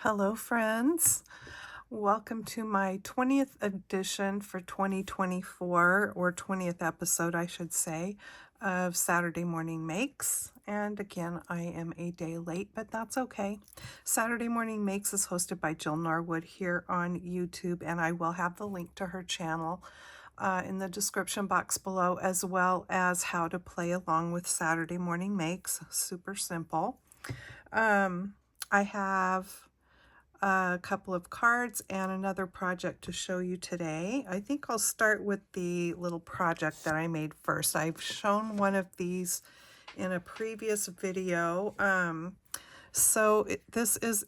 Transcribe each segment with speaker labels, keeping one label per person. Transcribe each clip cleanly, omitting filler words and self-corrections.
Speaker 1: Hello, friends. Welcome to my 20th edition for 2024, or 20th episode, I should say, of Saturday Morning Makes. And again, I am a day late, but that's okay. Saturday Morning Makes is hosted by Jill Norwood here on YouTube, and I will have the link to her channel in the description box below, as well as how to play along with Saturday Morning Makes. Super simple. I have a couple of cards and another project to show you today. I think I'll start with the little project that I made first. I've shown one of these in a previous video. This is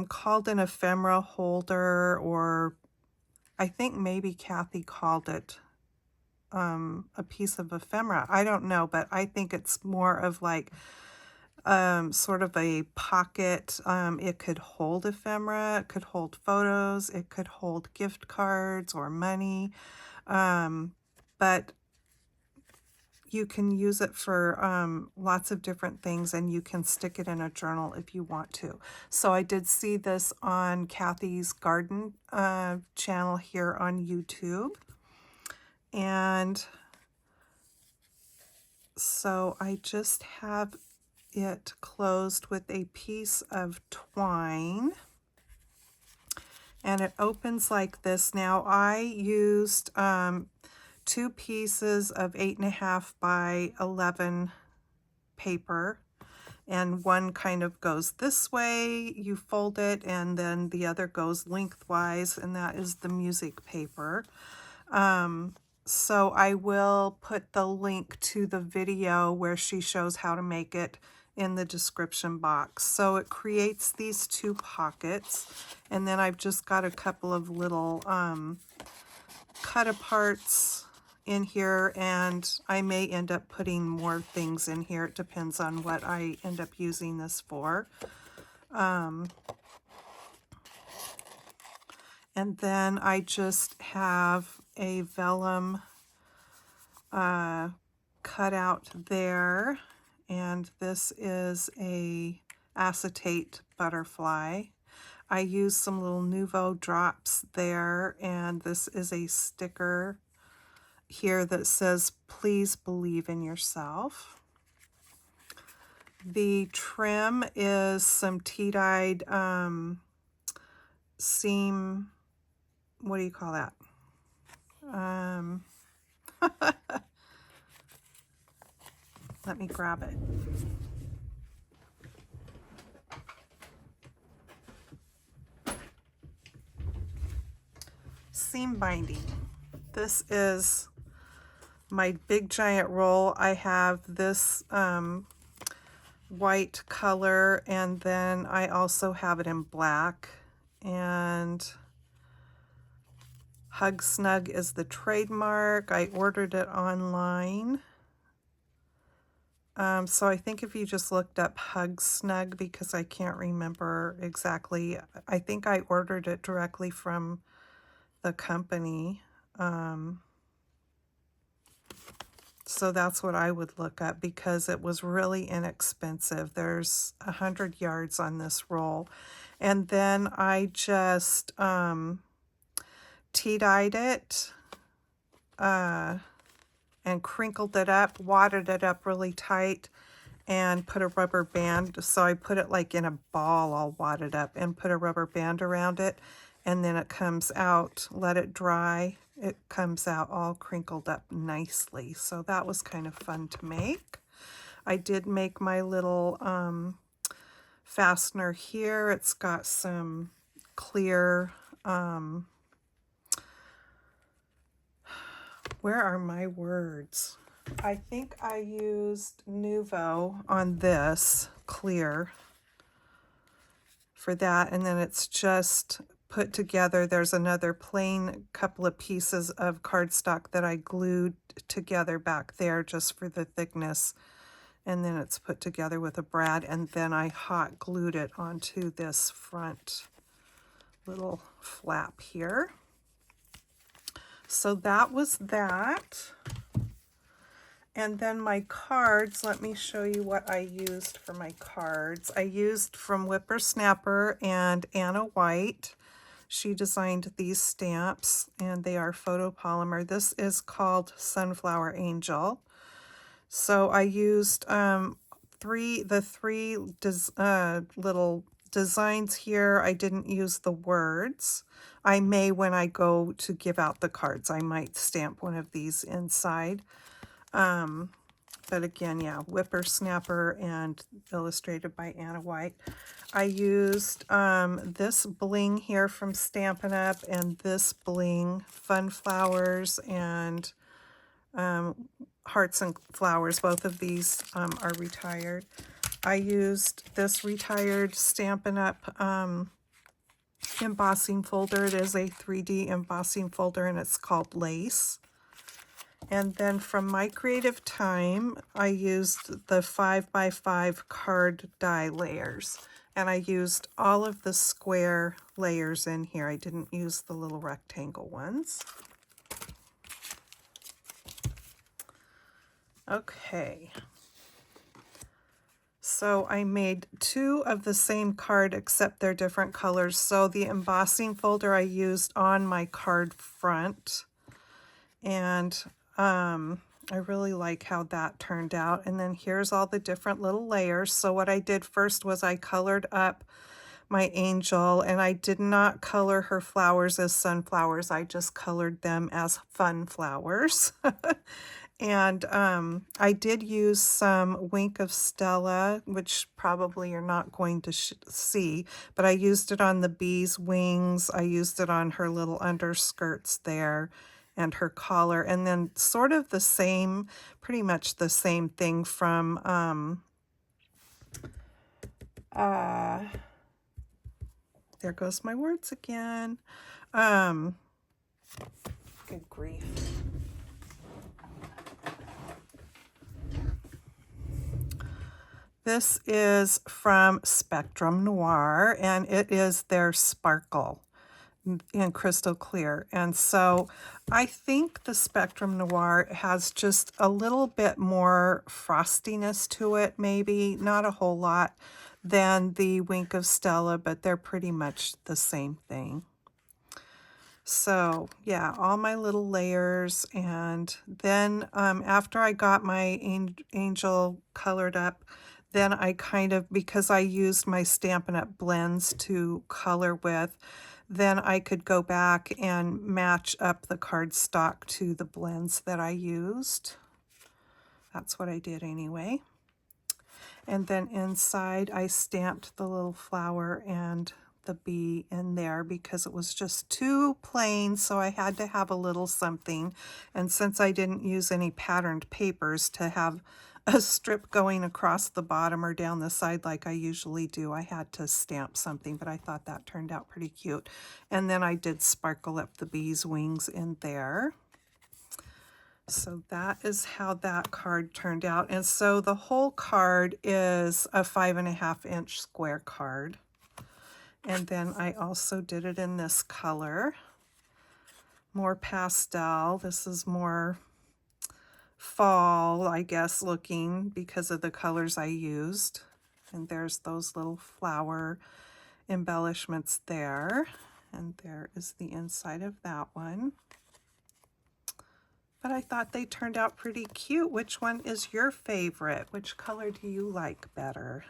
Speaker 1: called an ephemera holder, or I think maybe Kathy called it a piece of ephemera. I don't know, but I think it's more of like sort of a pocket. It could hold ephemera, it could hold photos, it could hold gift cards or money, but you can use it for lots of different things, and you can stick it in a journal if you want to. So I did see this on Kathy's garden channel here on YouTube, and so I just have it closed with a piece of twine, and it opens like this. Now I used 2 pieces of 8.5 by 11 paper, and one kind of goes this way, you fold it, and then the other goes lengthwise, and that is the music paper. So I will put the link to the video where she shows how to make it in the description box. So it creates these 2 pockets, and then I've just got a couple of little cut aparts in here, and I may end up putting more things in here. It depends on what I end up using this for. And then I just have a vellum cut out there, and this is a acetate butterfly. I use some little Nouveau drops there, and this is a sticker here that says, "Please believe in yourself." The trim is some tea-dyed seam, what do you call that? Let me grab it. Seam binding. This is my big giant roll. I have this white color, and then I also have it in black, and Hug Snug is the trademark. I ordered it online. So I think if you just looked up Hug Snug, because I can't remember exactly, I think I ordered it directly from the company. So that's what I would look up, because it was really inexpensive. There's 100 yards on this roll. And then I just tea-dyed it and crinkled it up, wadded it up really tight, and put a rubber band. So I put it like in a ball all wadded up, and put a rubber band around it, and then it comes out, let it dry, it comes out all crinkled up nicely. So that was kind of fun to make. I did make my little fastener here. It's got some clear, where are my words? I think I used Nouveau on this clear for that, and then it's just put together. There's another plain couple of pieces of cardstock that I glued together back there just for the thickness, and then it's put together with a brad, and then I hot glued it onto this front little flap here. So that was that. And then my cards, let me show you what I used for my cards. I used from Whippersnapper and Anna White. She designed these stamps, and they are photopolymer. This is called Sunflower Angel. So I used the three little designs here. I didn't use the words. I may, when I go to give out the cards, I might stamp one of these inside. But again, yeah, Whippersnapper and illustrated by Anna White. I used this bling here from Stampin' Up! And this bling, Fun Flowers and Hearts and Flowers. Both of these are retired. I used this retired Stampin' Up! Embossing folder. It is a 3D embossing folder, and it's called Lace. And then from My Creative Time, I used the 5x5 card die layers. And I used all of the square layers in here. I didn't use the little rectangle ones. Okay. So I made two of the same card except they're different colors. So the embossing folder I used on my card front. And I really like how that turned out. And then here's all the different little layers. So what I did first was I colored up my angel, and I did not color her flowers as sunflowers. I just colored them as fun flowers. And I did use some Wink of Stella, which probably you're not going to see, but I used it on the bee's wings. I used it on her little underskirts there and her collar. And then sort of the same, pretty much the same thing from, there goes my words again. Good grief. This is from Spectrum Noir, and it is their Sparkle in crystal clear. And so I think the Spectrum Noir has just a little bit more frostiness to it, maybe not a whole lot, than the Wink of Stella, but they're pretty much the same thing. So yeah, all my little layers. And then after I got my angel colored up, then I kind of, because I used my Stampin' Up! Blends to color with, then I could go back and match up the cardstock to the blends that I used. That's what I did anyway. And then inside I stamped the little flower and the bee in there because it was just too plain, so I had to have a little something. And since I didn't use any patterned papers to have a strip going across the bottom or down the side like I usually do, I had to stamp something, but I thought that turned out pretty cute. And then I did sparkle up the bee's wings in there. So that is how that card turned out. And so the whole card is a 5.5-inch square card. And then I also did it in this color, more pastel. This is more fall, I guess, looking because of the colors I used. And there's those little flower embellishments there. And there is the inside of that one. But I thought they turned out pretty cute. Which one is your favorite? Which color do you like better?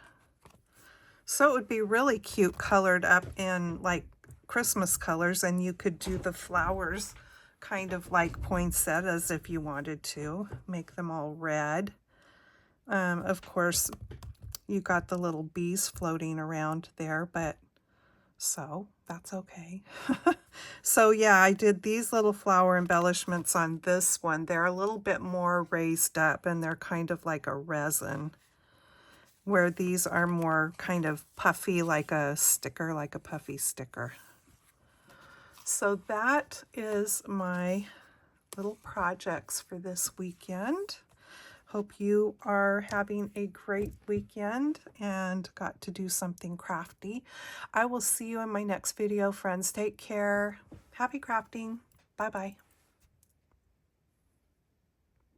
Speaker 1: So it would be really cute colored up in like Christmas colors, and you could do the flowers kind of like poinsettias if you wanted to. Make them all red. Of course, you got the little bees floating around there, but so that's okay. So yeah, I did these little flower embellishments on this one. They're a little bit more raised up, and they're kind of like a resin, where these are more kind of puffy, like a sticker, like a puffy sticker. So that is my little projects for this weekend. Hope you are having a great weekend and got to do something crafty. I will see you in my next video, friends. Take care. Happy crafting. Bye-bye.